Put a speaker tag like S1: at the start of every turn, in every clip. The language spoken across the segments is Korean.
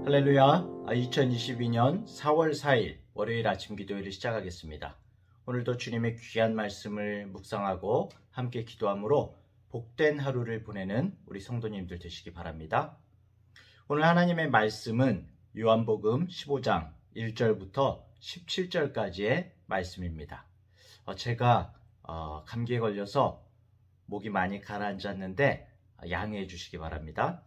S1: 할렐루야. 2022년 4월 4일 월요일 아침 기도회를 시작하겠습니다. 오늘도 주님의 귀한 말씀을 묵상하고 함께 기도함으로 복된 하루를 보내는 우리 성도님들 되시기 바랍니다. 오늘 하나님의 말씀은 요한복음 15장 1절부터 17절까지의 말씀입니다. 제가 감기에 걸려서 목이 많이 가라앉았는데 양해해 주시기 바랍니다.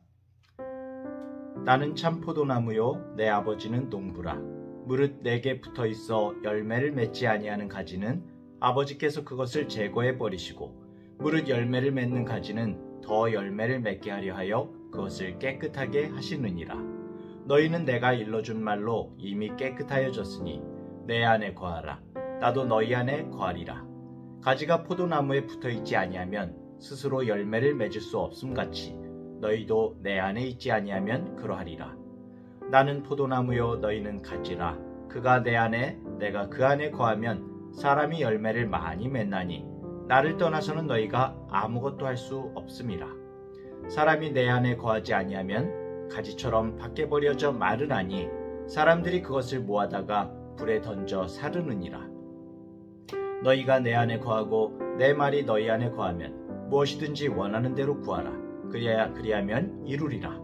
S1: 나는 참 포도나무요 내 아버지는 농부라. 무릇 내게 붙어있어 열매를 맺지 아니하는 가지는 아버지께서 그것을 제거해 버리시고, 무릇 열매를 맺는 가지는 더 열매를 맺게 하려 하여 그것을 깨끗하게 하시느니라. 너희는 내가 일러준 말로 이미 깨끗하여졌으니 내 안에 거하라. 나도 너희 안에 거하리라. 가지가 포도나무에 붙어있지 아니하면 스스로 열매를 맺을 수 없음같이 너희도 내 안에 있지 아니하면 그러하리라. 나는 포도나무요 너희는 가지라. 그가 내 안에 내가 그 안에 거하면 사람이 열매를 많이 맺나니 나를 떠나서는 너희가 아무것도 할 수 없음이라. 사람이 내 안에 거하지 아니하면 가지처럼 밖에 버려져 마르나니 사람들이 그것을 모아다가 불에 던져 사르느니라. 너희가 내 안에 거하고 내 말이 너희 안에 거하면 무엇이든지 원하는 대로 구하라. 그리하면 이루리라.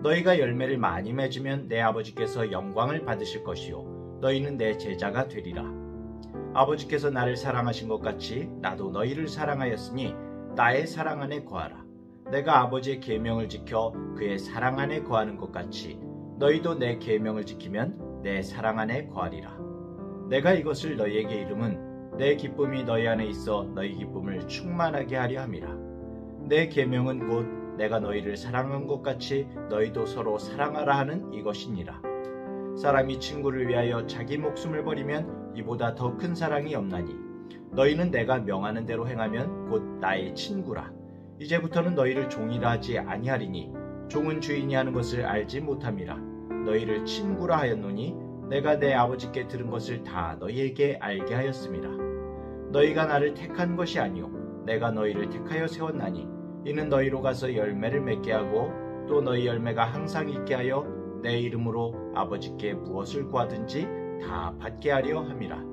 S1: 너희가 열매를 많이 맺으면 내 아버지께서 영광을 받으실 것이요 너희는 내 제자가 되리라. 아버지께서 나를 사랑하신 것 같이 나도 너희를 사랑하였으니 나의 사랑 안에 거하라. 내가 아버지의 계명을 지켜 그의 사랑 안에 거하는 것 같이 너희도 내 계명을 지키면 내 사랑 안에 거하리라. 내가 이것을 너희에게 이름은 내 기쁨이 너희 안에 있어 너희 기쁨을 충만하게 하려 함이라. 내 계명은 곧 내가 너희를 사랑한 것 같이 너희도 서로 사랑하라 하는 이것이니라. 사람이 친구를 위하여 자기 목숨을 버리면 이보다 더 큰 사랑이 없나니 너희는 내가 명하는 대로 행하면 곧 나의 친구라. 이제부터는 너희를 종이라 하지 아니하리니 종은 주인이 하는 것을 알지 못함이라. 너희를 친구라 하였노니 내가 내 아버지께 들은 것을 다 너희에게 알게 하였음이라. 너희가 나를 택한 것이 아니요 내가 너희를 택하여 세웠나니 이는 너희로 가서 열매를 맺게 하고 또 너희 열매가 항상 있게 하여 내 이름으로 아버지께 무엇을 구하든지 다 받게 하려 함이라.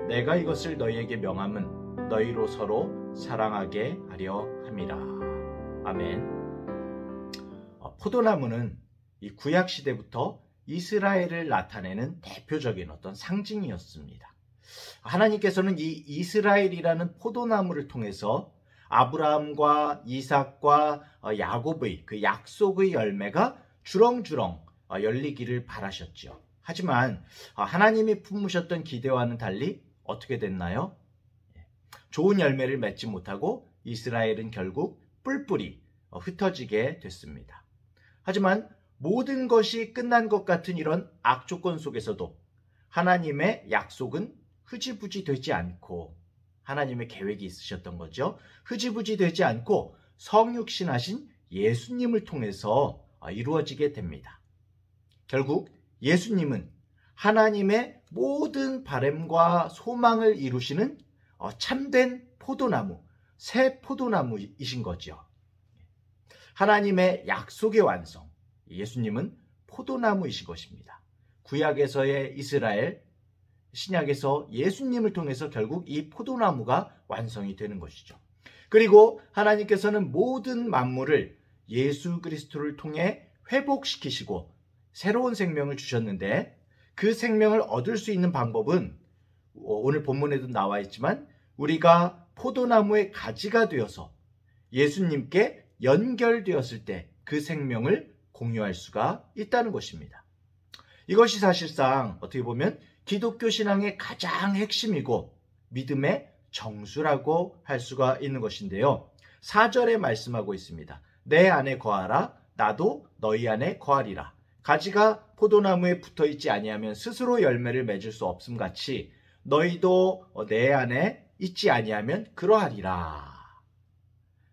S1: 내가 이것을 너희에게 명함은 너희로 서로 사랑하게 하려 함이라. 아멘. 포도나무는 이 구약시대부터 이스라엘을 나타내는 대표적인 어떤 상징이었습니다. 하나님께서는 이 이스라엘이라는 포도나무를 통해서 아브라함과 이삭과 야곱의 그 약속의 열매가 주렁주렁 열리기를 바라셨죠. 하지만 하나님이 품으셨던 기대와는 달리 어떻게 됐나요? 좋은 열매를 맺지 못하고 이스라엘은 결국 뿔뿔이 흩어지게 됐습니다. 하지만 모든 것이 끝난 것 같은 이런 악조건 속에서도 하나님의 약속은 흐지부지 되지 않고, 하나님의 계획이 있으셨던 거죠. 흐지부지 되지 않고 성육신하신 예수님을 통해서 이루어지게 됩니다. 결국 예수님은 하나님의 모든 바람과 소망을 이루시는 참된 포도나무, 새 포도나무이신 거죠. 하나님의 약속의 완성, 예수님은 포도나무이신 것입니다. 구약에서의 이스라엘, 신약에서 예수님을 통해서 결국 이 포도나무가 완성이 되는 것이죠. 그리고 하나님께서는 모든 만물을 예수 그리스도를 통해 회복시키시고 새로운 생명을 주셨는데, 그 생명을 얻을 수 있는 방법은 오늘 본문에도 나와 있지만 우리가 포도나무의 가지가 되어서 예수님께 연결되었을 때 그 생명을 공유할 수가 있다는 것입니다. 이것이 사실상 어떻게 보면 기독교 신앙의 가장 핵심이고 믿음의 정수라고 할 수가 있는 것인데요. 4절에 말씀하고 있습니다. 내 안에 거하라. 나도 너희 안에 거하리라. 가지가 포도나무에 붙어있지 아니하면 스스로 열매를 맺을 수 없음같이 너희도 내 안에 있지 아니하면 그러하리라.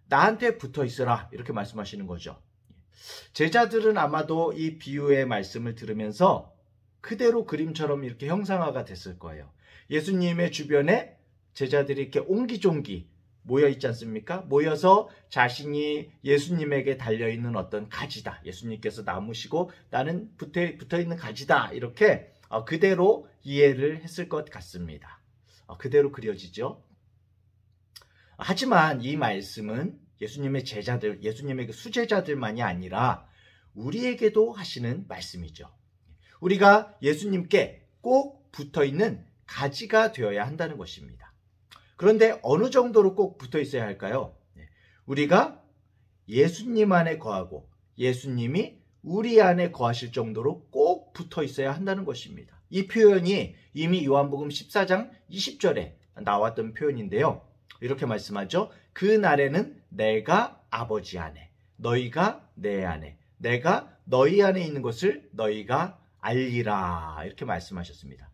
S1: 나한테 붙어있으라, 이렇게 말씀하시는 거죠. 제자들은 아마도 이 비유의 말씀을 들으면서 그대로 그림처럼 이렇게 형상화가 됐을 거예요. 예수님의 주변에 제자들이 이렇게 옹기종기 모여 있지 않습니까? 모여서 자신이 예수님에게 달려있는 어떤 가지다. 예수님께서 나무시고 나는 붙어있는 가지다. 이렇게 그대로 이해를 했을 것 같습니다. 그대로 그려지죠. 하지만 이 말씀은 예수님의 제자들, 예수님의 수제자들만이 아니라 우리에게도 하시는 말씀이죠. 우리가 예수님께 꼭 붙어있는 가지가 되어야 한다는 것입니다. 그런데 어느 정도로 꼭 붙어 있어야 할까요? 우리가 예수님 안에 거하고 예수님이 우리 안에 거하실 정도로 꼭 붙어 있어야 한다는 것입니다. 이 표현이 이미 요한복음 14장 20절에 나왔던 표현인데요. 이렇게 말씀하죠. 그 날에는 내가 아버지 안에, 너희가 내 안에, 내가 너희 안에 있는 것을 너희가 알리라. 이렇게 말씀하셨습니다.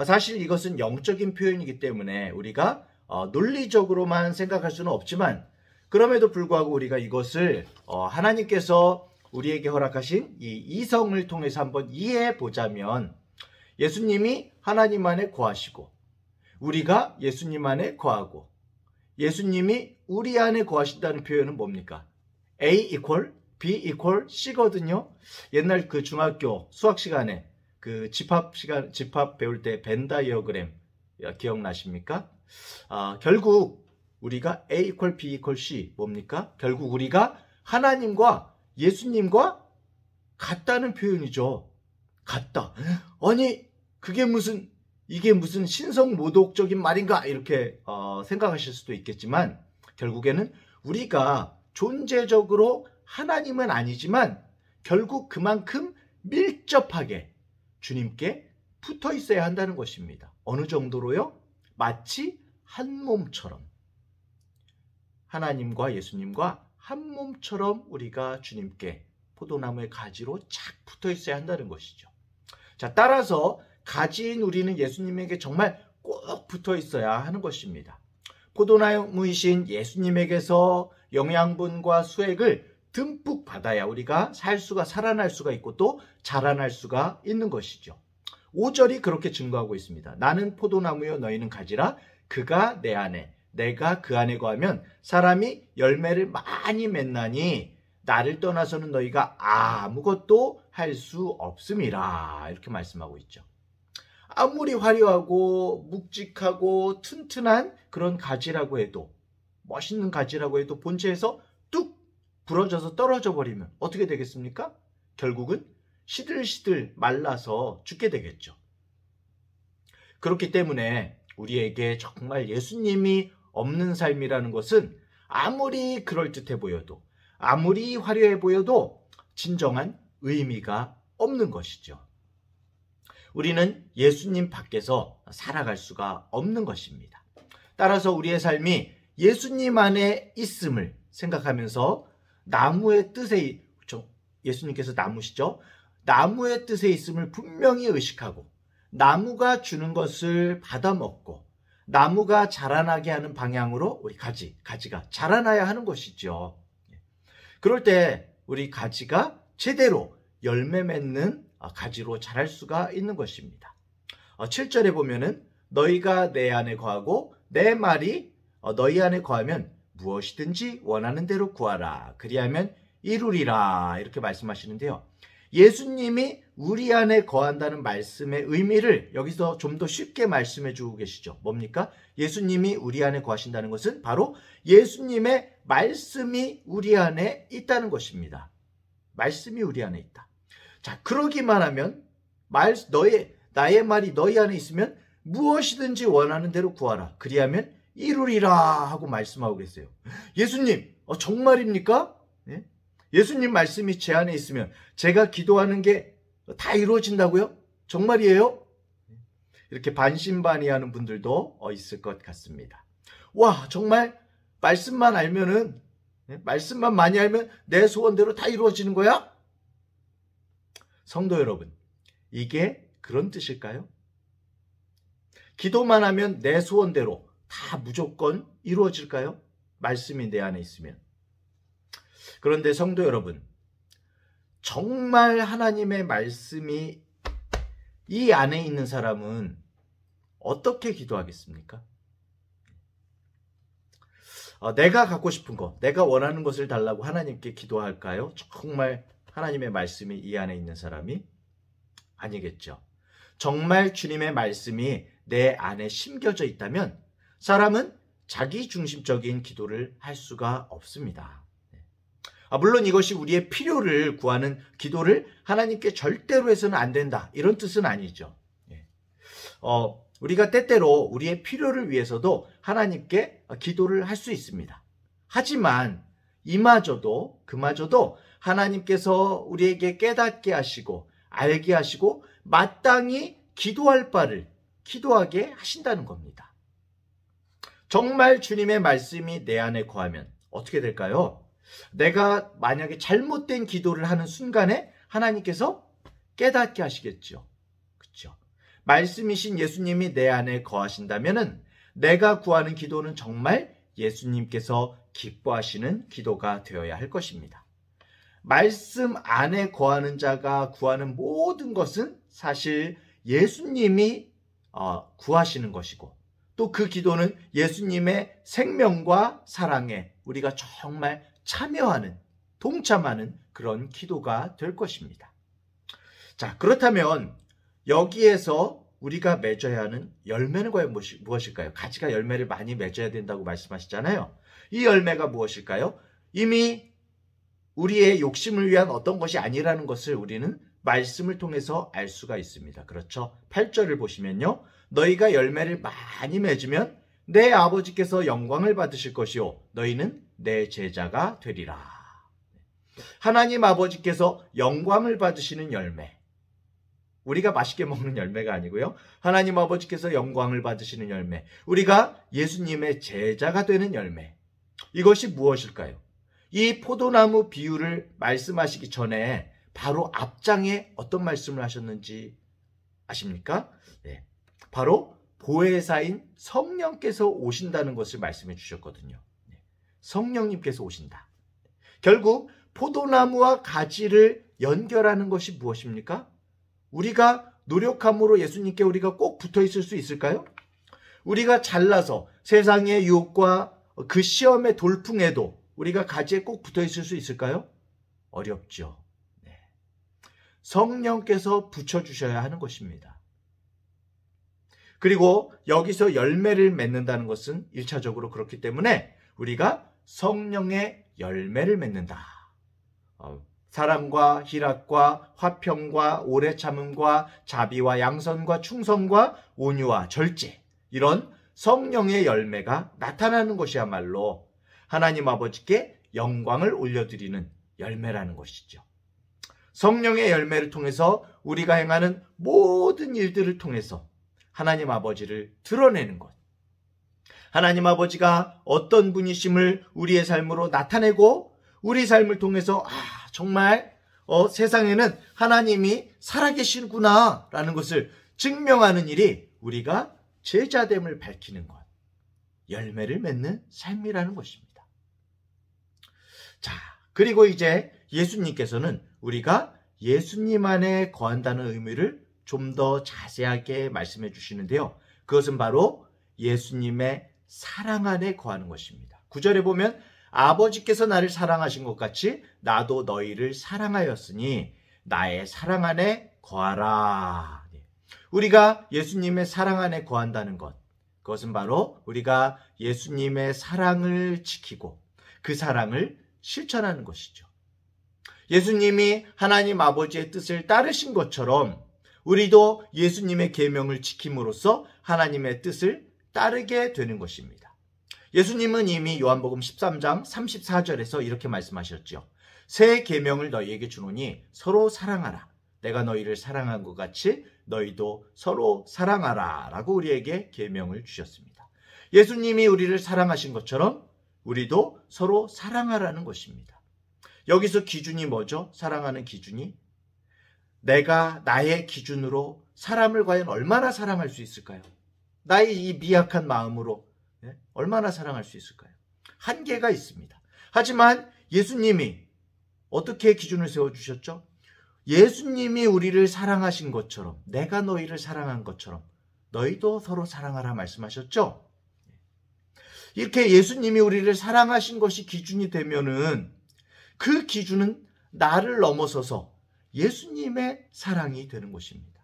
S1: 사실 이것은 영적인 표현이기 때문에 우리가 논리적으로만 생각할 수는 없지만 그럼에도 불구하고 우리가 이것을 하나님께서 우리에게 허락하신 이 이성을 통해서 한번 이해해 보자면 예수님이 하나님 안에 거하시고 우리가 예수님 안에 거하고 예수님이 우리 안에 거하신다는 표현은 뭡니까? A equal B equal C거든요. 옛날 그 중학교 수학 시간에 그 집합 배울 때 벤 다이어그램 기억나십니까? 결국 우리가 A equal B equal C 뭡니까? 결국 우리가 하나님과 예수님과 같다는 표현이죠. 같다. 아니 이게 무슨 신성모독적인 말인가 이렇게 생각하실 수도 있겠지만 결국에는 우리가 존재적으로 하나님은 아니지만 결국 그만큼 밀접하게 주님께 붙어 있어야 한다는 것입니다. 어느 정도로요? 마치 한 몸처럼 하나님과 예수님과 한 몸처럼 우리가 주님께 포도나무의 가지로 착 붙어 있어야 한다는 것이죠. 자, 따라서 가지인 우리는 예수님에게 정말 꼭 붙어 있어야 하는 것입니다. 포도나무이신 예수님에게서 영양분과 수액을 듬뿍 받아야 우리가 살아날 수가 있고 또 자라날 수가 있는 것이죠. 5절이 그렇게 증거하고 있습니다. 나는 포도나무요 너희는 가지라. 그가 내 안에 내가 그 안에 거하면 사람이 열매를 많이 맺나니 나를 떠나서는 너희가 아무것도 할 수 없음이라. 이렇게 말씀하고 있죠. 아무리 화려하고 묵직하고 튼튼한 그런 가지라고 해도 멋있는 가지라고 해도 본체에서 뚝 부러져서 떨어져 버리면 어떻게 되겠습니까? 결국은 시들시들 말라서 죽게 되겠죠. 그렇기 때문에 우리에게 정말 예수님이 없는 삶이라는 것은 아무리 그럴듯해 보여도 아무리 화려해 보여도 진정한 의미가 없는 것이죠. 우리는 예수님 밖에서 살아갈 수가 없는 것입니다. 따라서 우리의 삶이 예수님 안에 있음을 생각하면서 나무의 뜻에 예수님께서 나무시죠? 나무의 뜻에 있음을 분명히 의식하고 나무가 주는 것을 받아먹고 나무가 자라나게 하는 방향으로 우리 가지가 자라나야 하는 것이죠. 그럴 때 우리 가지가 제대로 열매 맺는 가지로 자랄 수가 있는 것입니다. 7절에 보면은 너희가 내 안에 거하고 내 말이 너희 안에 거하면 무엇이든지 원하는 대로 구하라. 그리하면 이루리라. 이렇게 말씀하시는데요. 예수님이 우리 안에 거한다는 말씀의 의미를 여기서 좀 더 쉽게 말씀해 주고 계시죠. 뭡니까? 예수님이 우리 안에 거하신다는 것은 바로 예수님의 말씀이 우리 안에 있다는 것입니다. 말씀이 우리 안에 있다. 자, 그러기만 하면 나의 말이 너희 안에 있으면 무엇이든지 원하는 대로 구하라. 그리하면 이루리라 하고 말씀하고 계세요. 예수님, 정말입니까? 예? 예수님 말씀이 제 안에 있으면 제가 기도하는 게 다 이루어진다고요? 정말이에요? 이렇게 반신반의하는 분들도 있을 것 같습니다. 와, 정말 말씀만 알면은 말씀만 많이 알면 내 소원대로 다 이루어지는 거야? 성도 여러분, 이게 그런 뜻일까요? 기도만 하면 내 소원대로 다 무조건 이루어질까요? 말씀이 내 안에 있으면. 그런데 성도 여러분, 정말 하나님의 말씀이 이 안에 있는 사람은 어떻게 기도하겠습니까? 내가 갖고 싶은 것, 내가 원하는 것을 달라고 하나님께 기도할까요? 정말 하나님의 말씀이 이 안에 있는 사람이 아니겠죠. 정말 주님의 말씀이 내 안에 심겨져 있다면 사람은 자기 중심적인 기도를 할 수가 없습니다. 물론 이것이 우리의 필요를 구하는 기도를 하나님께 절대로 해서는 안 된다, 이런 뜻은 아니죠. 우리가 때때로 우리의 필요를 위해서도 하나님께 기도를 할 수 있습니다. 하지만 그마저도 하나님께서 우리에게 깨닫게 하시고 알게 하시고 마땅히 기도할 바를 기도하게 하신다는 겁니다. 정말 주님의 말씀이 내 안에 거하면 어떻게 될까요? 내가 만약에 잘못된 기도를 하는 순간에 하나님께서 깨닫게 하시겠죠. 그렇죠? 말씀이신 예수님이 내 안에 거하신다면은 내가 구하는 기도는 정말 예수님께서 기뻐하시는 기도가 되어야 할 것입니다. 말씀 안에 거하는 자가 구하는 모든 것은 사실 예수님이 구하시는 것이고, 또 그 기도는 예수님의 생명과 사랑에 우리가 정말 참여하는, 동참하는 그런 기도가 될 것입니다. 자, 그렇다면 여기에서 우리가 맺어야 하는 열매는 과연 무엇일까요? 가지가 열매를 많이 맺어야 된다고 말씀하시잖아요. 이 열매가 무엇일까요? 이미 우리의 욕심을 위한 어떤 것이 아니라는 것을 우리는 말씀을 통해서 알 수가 있습니다. 그렇죠? 8절을 보시면요. 너희가 열매를 많이 맺으면 내 아버지께서 영광을 받으실 것이요 너희는 내 제자가 되리라. 하나님 아버지께서 영광을 받으시는 열매, 우리가 맛있게 먹는 열매가 아니고요. 하나님 아버지께서 영광을 받으시는 열매, 우리가 예수님의 제자가 되는 열매, 이것이 무엇일까요? 이 포도나무 비유를 말씀하시기 전에 바로 앞장에 어떤 말씀을 하셨는지 아십니까? 네, 바로 보혜사인 성령께서 오신다는 것을 말씀해 주셨거든요. 성령님께서 오신다. 결국 포도나무와 가지를 연결하는 것이 무엇입니까? 우리가 노력함으로 예수님께 우리가 꼭 붙어 있을 수 있을까요? 우리가 잘나서 세상의 유혹과 그 시험의 돌풍에도 우리가 가지에 꼭 붙어 있을 수 있을까요? 어렵죠. 네. 성령께서 붙여주셔야 하는 것입니다. 그리고 여기서 열매를 맺는다는 것은 1차적으로 그렇기 때문에 우리가 성령의 열매를 맺는다. 사랑과 희락과 화평과 오래 참음과 자비와 양선과 충성과 온유와 절제, 이런 성령의 열매가 나타나는 것이야말로 하나님 아버지께 영광을 올려드리는 열매라는 것이죠. 성령의 열매를 통해서 우리가 행하는 모든 일들을 통해서 하나님 아버지를 드러내는 것, 하나님 아버지가 어떤 분이심을 우리의 삶으로 나타내고 우리 삶을 통해서 정말 세상에는 하나님이 살아계시구나 라는 것을 증명하는 일이 우리가 제자됨을 밝히는 것, 열매를 맺는 삶이라는 것입니다. 자, 그리고 이제 예수님께서는 우리가 예수님 안에 거한다는 의미를 좀 더 자세하게 말씀해 주시는데요. 그것은 바로 예수님의 사랑 안에 거하는 것입니다. 9절에 보면 아버지께서 나를 사랑하신 것 같이 나도 너희를 사랑하였으니 나의 사랑 안에 거하라. 우리가 예수님의 사랑 안에 거한다는 것, 그것은 바로 우리가 예수님의 사랑을 지키고 그 사랑을 실천하는 것이죠. 예수님이 하나님 아버지의 뜻을 따르신 것처럼 우리도 예수님의 계명을 지킴으로써 하나님의 뜻을 따르게 되는 것입니다. 예수님은 이미 요한복음 13장 34절에서 이렇게 말씀하셨죠. 새 계명을 너희에게 주노니 서로 사랑하라. 내가 너희를 사랑한 것 같이 너희도 서로 사랑하라 라고 우리에게 계명을 주셨습니다. 예수님이 우리를 사랑하신 것처럼 우리도 서로 사랑하라는 것입니다. 여기서 기준이 뭐죠? 사랑하는 기준이 내가 나의 기준으로 사람을 과연 얼마나 사랑할 수 있을까요? 나의 이 미약한 마음으로 얼마나 사랑할 수 있을까요? 한계가 있습니다. 하지만 예수님이 어떻게 기준을 세워주셨죠? 예수님이 우리를 사랑하신 것처럼, 내가 너희를 사랑한 것처럼 너희도 서로 사랑하라 말씀하셨죠? 이렇게 예수님이 우리를 사랑하신 것이 기준이 되면은 그 기준은 나를 넘어서서 예수님의 사랑이 되는 것입니다.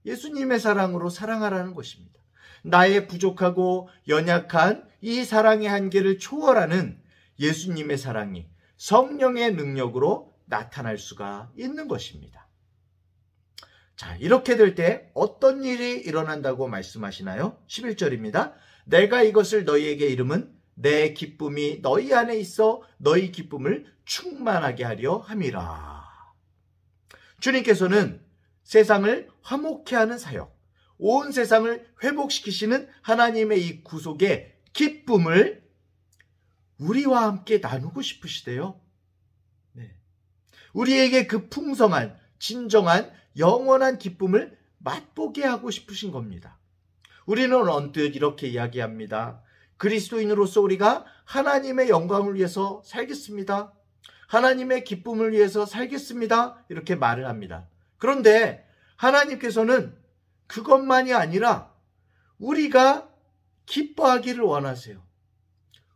S1: 예수님의 사랑으로 사랑하라는 것입니다. 나의 부족하고 연약한 이 사랑의 한계를 초월하는 예수님의 사랑이 성령의 능력으로 나타날 수가 있는 것입니다. 자, 이렇게 될 때 어떤 일이 일어난다고 말씀하시나요? 11절입니다. 내가 이것을 너희에게 이름은 내 기쁨이 너희 안에 있어 너희 기쁨을 충만하게 하려 함이라. 주님께서는 세상을 화목케 하는 사역, 온 세상을 회복시키시는 하나님의 이 구속의 기쁨을 우리와 함께 나누고 싶으시대요. 네. 우리에게 그 풍성한, 진정한, 영원한 기쁨을 맛보게 하고 싶으신 겁니다. 우리는 언뜻 이렇게 이야기합니다. 그리스도인으로서 우리가 하나님의 영광을 위해서 살겠습니다. 하나님의 기쁨을 위해서 살겠습니다. 이렇게 말을 합니다. 그런데 하나님께서는 그것만이 아니라 우리가 기뻐하기를 원하세요.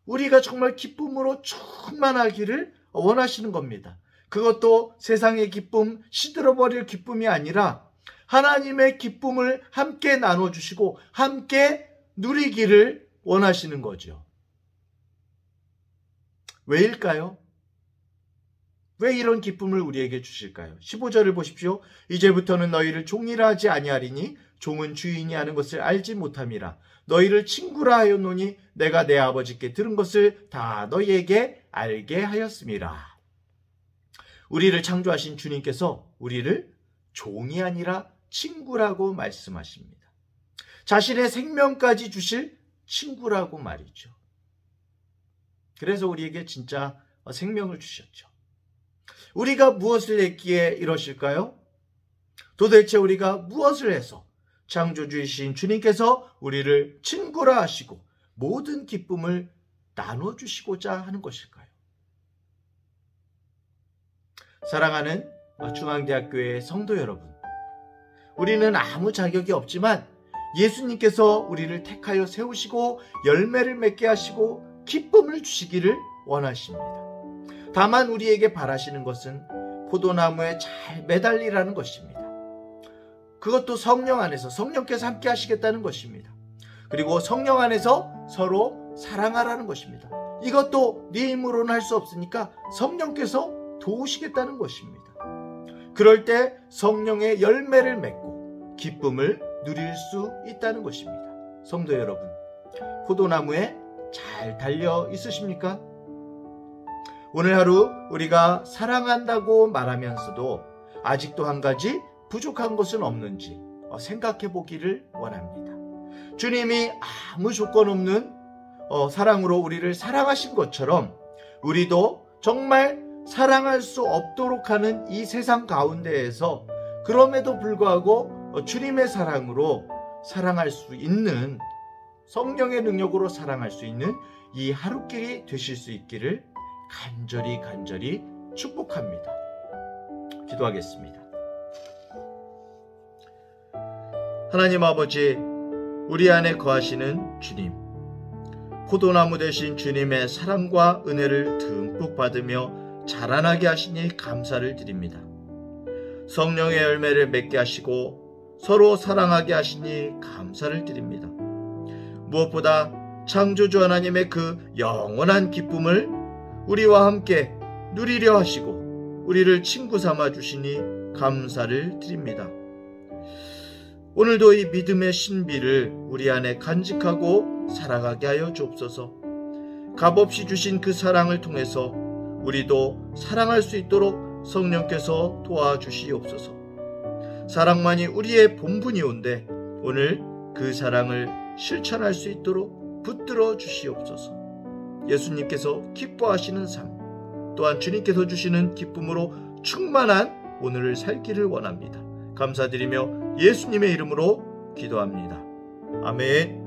S1: 우리가 정말 기쁨으로 충만하기를 원하시는 겁니다. 그것도 세상의 기쁨, 시들어버릴 기쁨이 아니라 하나님의 기쁨을 함께 나눠주시고 함께 누리기를 원하시는 거죠. 왜일까요? 왜 이런 기쁨을 우리에게 주실까요? 15절을 보십시오. 이제부터는 너희를 종이라 하지 아니하리니 종은 주인이 하는 것을 알지 못함이라. 너희를 친구라 하였노니 내가 내 아버지께 들은 것을 다 너희에게 알게 하였음이라. 우리를 창조하신 주님께서 우리를 종이 아니라 친구라고 말씀하십니다. 자신의 생명까지 주실 친구라고 말이죠. 그래서 우리에게 진짜 생명을 주셨죠. 우리가 무엇을 했기에 이러실까요? 도대체 우리가 무엇을 해서 창조주이신 주님께서 우리를 친구라 하시고 모든 기쁨을 나눠주시고자 하는 것일까요? 사랑하는 중앙대학교의 성도 여러분, 우리는 아무 자격이 없지만 예수님께서 우리를 택하여 세우시고 열매를 맺게 하시고 기쁨을 주시기를 원하십니다. 다만 우리에게 바라시는 것은 포도나무에 잘 매달리라는 것입니다. 그것도 성령 안에서 성령께서 함께 하시겠다는 것입니다. 그리고 성령 안에서 서로 사랑하라는 것입니다. 이것도 네 힘으로는 할 수 없으니까 성령께서 도우시겠다는 것입니다. 그럴 때 성령의 열매를 맺고 기쁨을 누릴 수 있다는 것입니다. 성도 여러분, 포도나무에 잘 달려 있으십니까? 오늘 하루 우리가 사랑한다고 말하면서도 아직도 한 가지 부족한 것은 없는지 생각해 보기를 원합니다. 주님이 아무 조건 없는 사랑으로 우리를 사랑하신 것처럼 우리도 정말 사랑할 수 없도록 하는 이 세상 가운데에서 그럼에도 불구하고 주님의 사랑으로 사랑할 수 있는, 성령의 능력으로 사랑할 수 있는 이 하루길이 되실 수 있기를 간절히 축복합니다. 기도하겠습니다. 하나님 아버지, 우리 안에 거하시는 주님, 포도나무 되신 주님의 사랑과 은혜를 듬뿍 받으며 자라나게 하시니 감사를 드립니다. 성령의 열매를 맺게 하시고 서로 사랑하게 하시니 감사를 드립니다. 무엇보다 창조주 하나님의 그 영원한 기쁨을 우리와 함께 누리려 하시고 우리를 친구 삼아 주시니 감사를 드립니다. 오늘도 이 믿음의 신비를 우리 안에 간직하고 살아가게 하여 주옵소서. 값없이 주신 그 사랑을 통해서 우리도 사랑할 수 있도록 성령께서 도와주시옵소서. 사랑만이 우리의 본분이온데 오늘 그 사랑을 실천할 수 있도록 붙들어 주시옵소서. 예수님께서 기뻐하시는 삶, 또한 주님께서 주시는 기쁨으로 충만한 오늘을 살기를 원합니다. 감사드리며 예수님의 이름으로 기도합니다. 아멘.